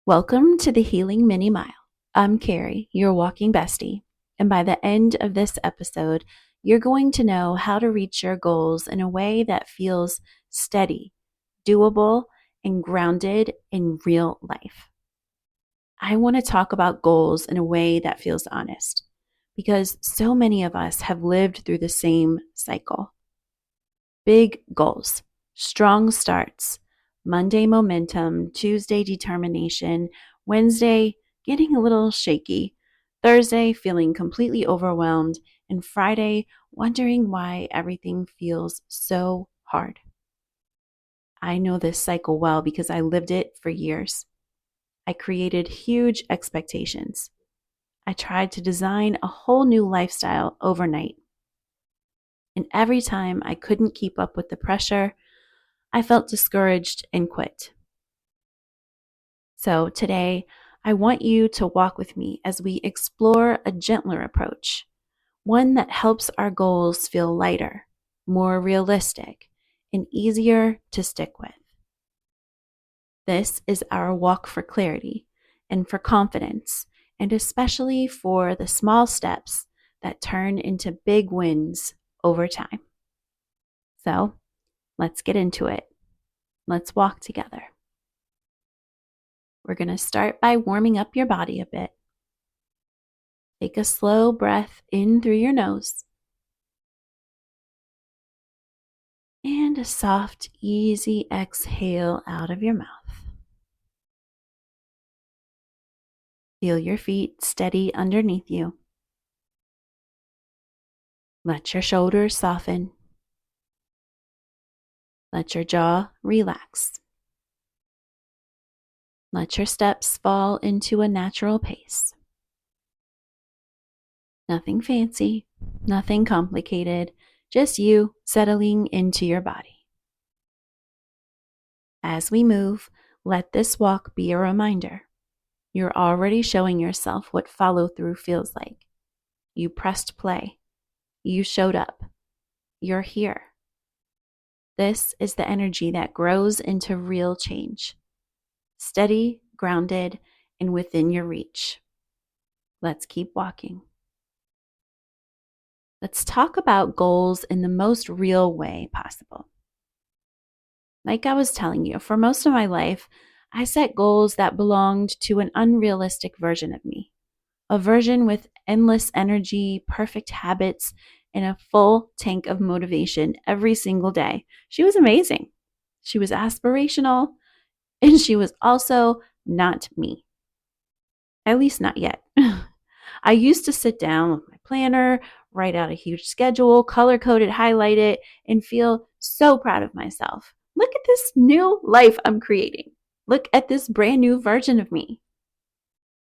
Welcome to the Healing Mini Mile. I'm Carrie, your walking bestie, and by the end of this episode, you're going to know how to reach your goals in a way that feels steady, doable, and grounded in real life. I want to talk about goals in a way that feels honest, because so many of us have lived through the same cycle. Big goals, strong starts, Monday momentum, Tuesday determination, Wednesday getting a little shaky, Thursday feeling completely overwhelmed, and Friday wondering why everything feels so hard. I know this cycle well because I lived it for years. I created huge expectations. I tried to design a whole new lifestyle overnight. And every time I couldn't keep up with the pressure, I felt discouraged and quit. So today, I want you to walk with me as we explore a gentler approach, one that helps our goals feel lighter, more realistic, and easier to stick with. This is our walk for clarity and for confidence, and especially for the small steps that turn into big wins over time. So let's get into it. Let's walk together. We're going to start by warming up your body a bit. Take a slow breath in through your nose and a soft, easy exhale out of your mouth. Feel your feet steady underneath you. Let your shoulders soften. Let your jaw relax. Let your steps fall into a natural pace. Nothing fancy, nothing complicated, just you settling into your body. As we move, let this walk be a reminder. You're already showing yourself what follow through feels like. You pressed play. You showed up. You're here. This is the energy that grows into real change. Steady, grounded, and within your reach. Let's keep walking. Let's talk about goals in the most real way possible. Like I was telling you, for most of my life, I set goals that belonged to an unrealistic version of me. A version with endless energy, perfect habits, and a full tank of motivation every single day. She was amazing. She was aspirational, and she was also not me. At least not yet. I used to sit down with my planner, write out a huge schedule, color code it, highlight it, and feel so proud of myself. Look at this new life I'm creating. Look at this brand new version of me.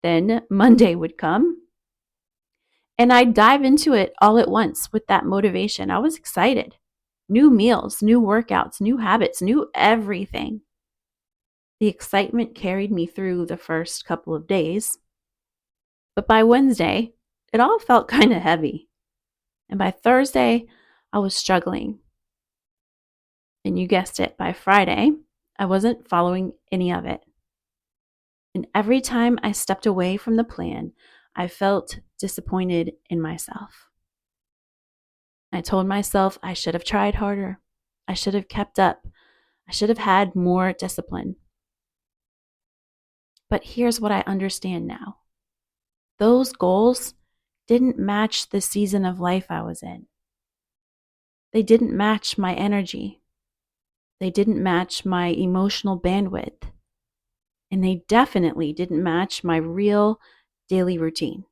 Then Monday would come, and I'd dive into it all at once with that motivation. I was excited. New meals, new workouts, new habits, new everything. The excitement carried me through the first couple of days. But by Wednesday, it all felt kind of heavy. And by Thursday, I was struggling. And you guessed it, by Friday, I wasn't following any of it. And every time I stepped away from the plan, I felt disappointed in myself. I told myself I should have tried harder. I should have kept up. I should have had more discipline. But here's what I understand now. Those goals didn't match the season of life I was in. They didn't match my energy. They didn't match my emotional bandwidth. And they definitely didn't match my real daily routine.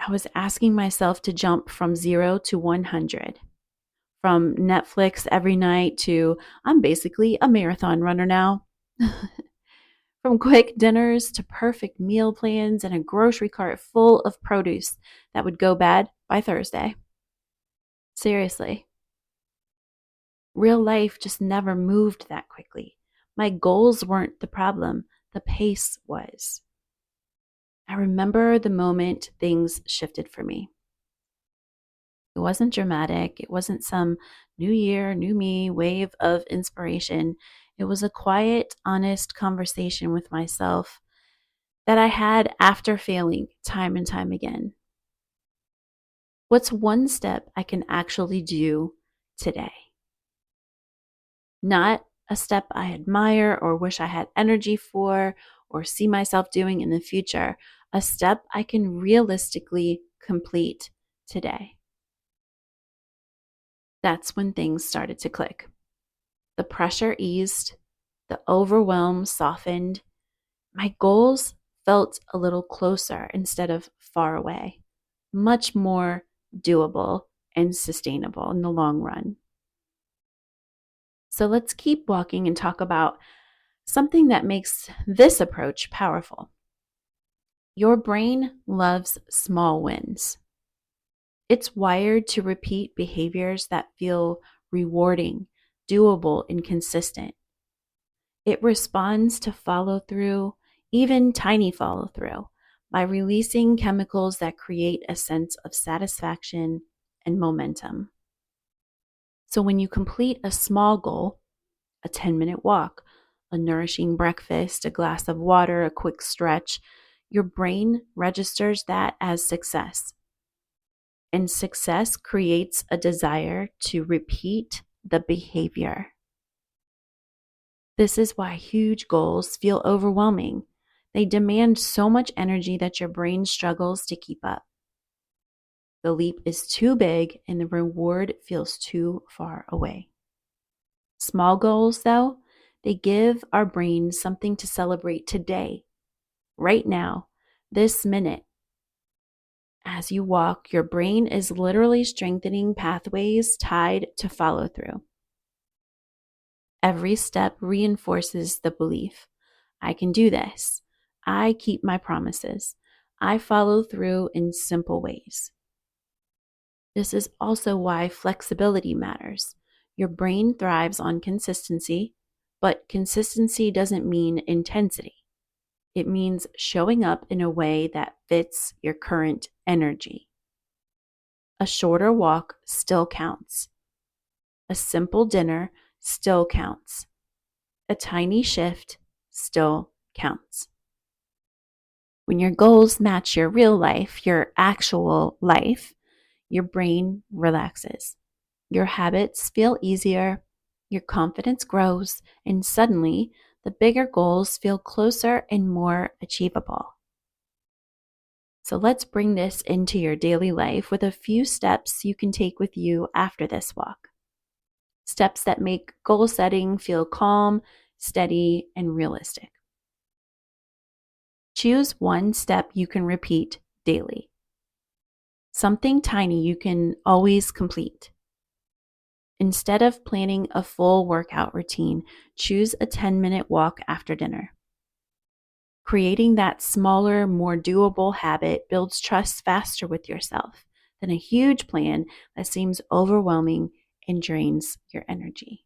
I was asking myself to jump from 0 to 100, from Netflix every night to I'm basically a marathon runner now. From quick dinners to perfect meal plans and a grocery cart full of produce that would go bad by Thursday. Seriously. Real life just never moved that quickly. My goals weren't the problem, the pace was. I remember the moment things shifted for me. It wasn't dramatic. It wasn't some new year, new me wave of inspiration. It was a quiet, honest conversation with myself that I had after failing time and time again. What's one step I can actually do today? Not a step I admire or wish I had energy for or see myself doing in the future. A step I can realistically complete today. That's when things started to click. The pressure eased, the overwhelm softened. My goals felt a little closer instead of far away, much more doable and sustainable in the long run. So let's keep walking and talk about something that makes this approach powerful. Your brain loves small wins. It's wired to repeat behaviors that feel rewarding, doable, and consistent. It responds to follow through, even tiny follow through, by releasing chemicals that create a sense of satisfaction and momentum. So when you complete a small goal, a 10-minute walk, a nourishing breakfast, a glass of water, a quick stretch, your brain registers that as success. And success creates a desire to repeat the behavior. This is why huge goals feel overwhelming. They demand so much energy that your brain struggles to keep up. The leap is too big and the reward feels too far away. Small goals, though, they give our brain something to celebrate today, right now, this minute. As you walk, your brain is literally strengthening pathways tied to follow through. Every step reinforces the belief, I can do this. I keep my promises. I follow through in simple ways. This is also why flexibility matters. Your brain thrives on consistency, but consistency doesn't mean intensity. It means showing up in a way that fits your current energy. A shorter walk still counts. A simple dinner still counts. A tiny shift still counts. When your goals match your real life, your actual life, your brain relaxes. Your habits feel easier, your confidence grows, and suddenly the bigger goals feel closer and more achievable. So let's bring this into your daily life with a few steps you can take with you after this walk. Steps that make goal setting feel calm, steady, and realistic. Choose one step you can repeat daily. Something tiny you can always complete. Instead of planning a full workout routine, choose a 10-minute walk after dinner. Creating that smaller, more doable habit builds trust faster with yourself than a huge plan that seems overwhelming and drains your energy.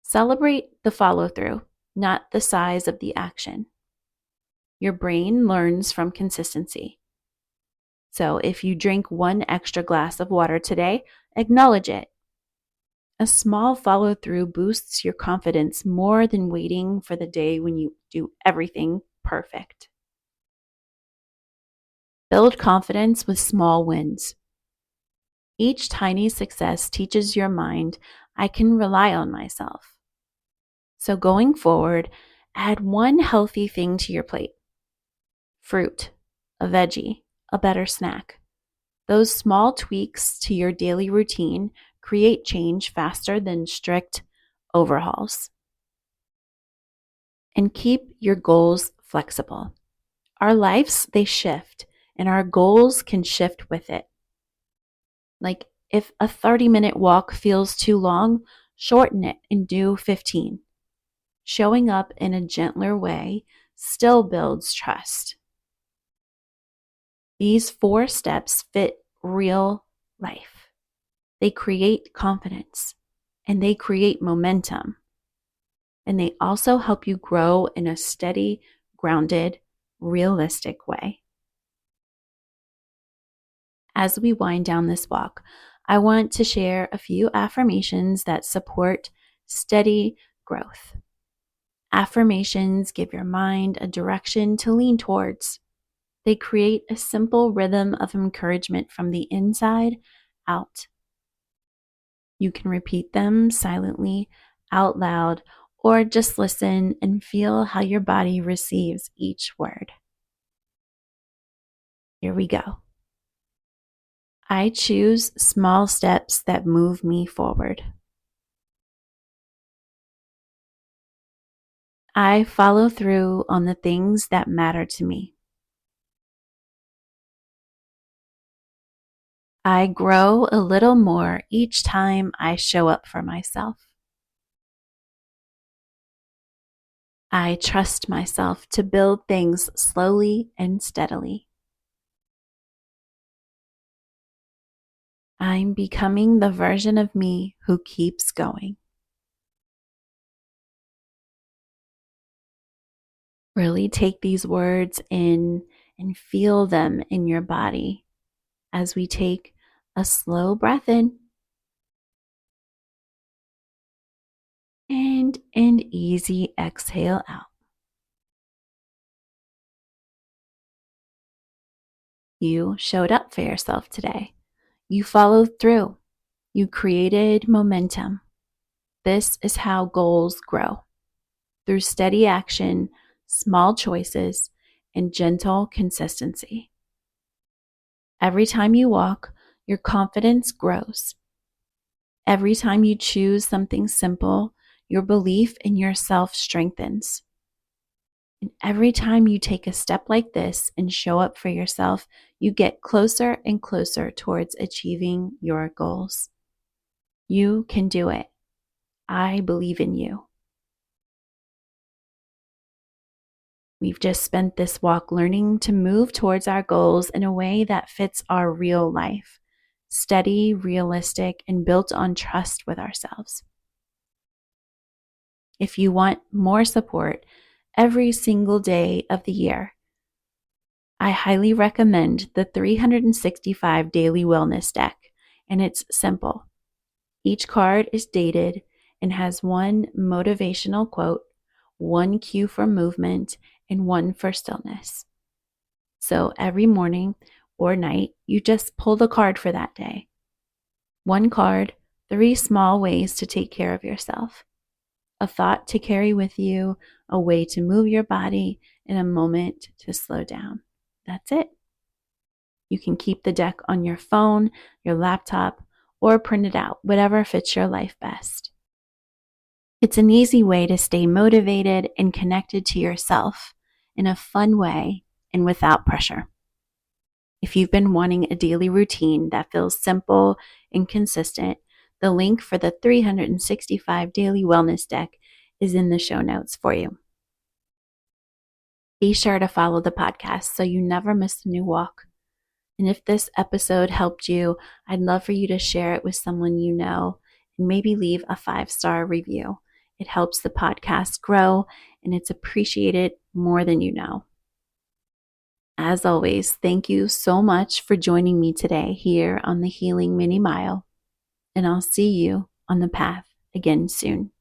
Celebrate the follow through, not the size of the action. Your brain learns from consistency. So if you drink one extra glass of water today, acknowledge it. A small follow through boosts your confidence more than waiting for the day when you do everything perfect. Build confidence with small wins. Each tiny success teaches your mind, I can rely on myself. So going forward, add one healthy thing to your plate. Fruit, a veggie, a better snack. Those small tweaks to your daily routine create change faster than strict overhauls. And keep your goals flexible. Our lives, they shift, and our goals can shift with it. Like if a 30-minute walk feels too long, shorten it and do 15. Showing up in a gentler way still builds trust. These 4 steps fit real life. They create confidence and they create momentum. And they also help you grow in a steady, grounded, realistic way. As we wind down this walk, I want to share a few affirmations that support steady, growth. Affirmations give your mind a direction to lean towards. They create a simple rhythm of encouragement from the inside out. You can repeat them silently, out loud, or just listen and feel how your body receives each word. Here we go. I choose small steps that move me forward. I follow through on the things that matter to me. I grow a little more each time I show up for myself. I trust myself to build things slowly and steadily. I'm becoming the version of me who keeps going. Really take these words in and feel them in your body as we take a slow breath in and an easy exhale out. You showed up for yourself today. You followed through. You created momentum. This is how goals grow, through steady action, small choices, and gentle consistency. Every time you walk, your confidence grows. Every time you choose something simple, your belief in yourself strengthens. And every time you take a step like this and show up for yourself, you get closer and closer towards achieving your goals. You can do it. I believe in you. We've just spent this walk learning to move towards our goals in a way that fits our real life, steady, realistic, and built on trust with ourselves. If you want more support every single day of the year, I highly recommend the 365 Daily Wellness Deck, and it's simple. Each card is dated and has one motivational quote, one cue for movement, and one for stillness. So every morning or night, you just pull the card for that day. One card, 3 small ways to take care of yourself. A thought to carry with you, a way to move your body, and a moment to slow down. That's it. You can keep the deck on your phone, your laptop, or print it out, whatever fits your life best. It's an easy way to stay motivated and connected to yourself in a fun way and without pressure. If you've been wanting a daily routine that feels simple and consistent, the link for the 365 Daily Wellness Deck is in the show notes for you. Be sure to follow the podcast so you never miss a new walk. And if this episode helped you, I'd love for you to share it with someone you know and maybe leave a 5-star review. It helps the podcast grow and it's appreciated more than you know. As always, thank you so much for joining me today here on the Healing Mini Mile, and I'll see you on the path again soon.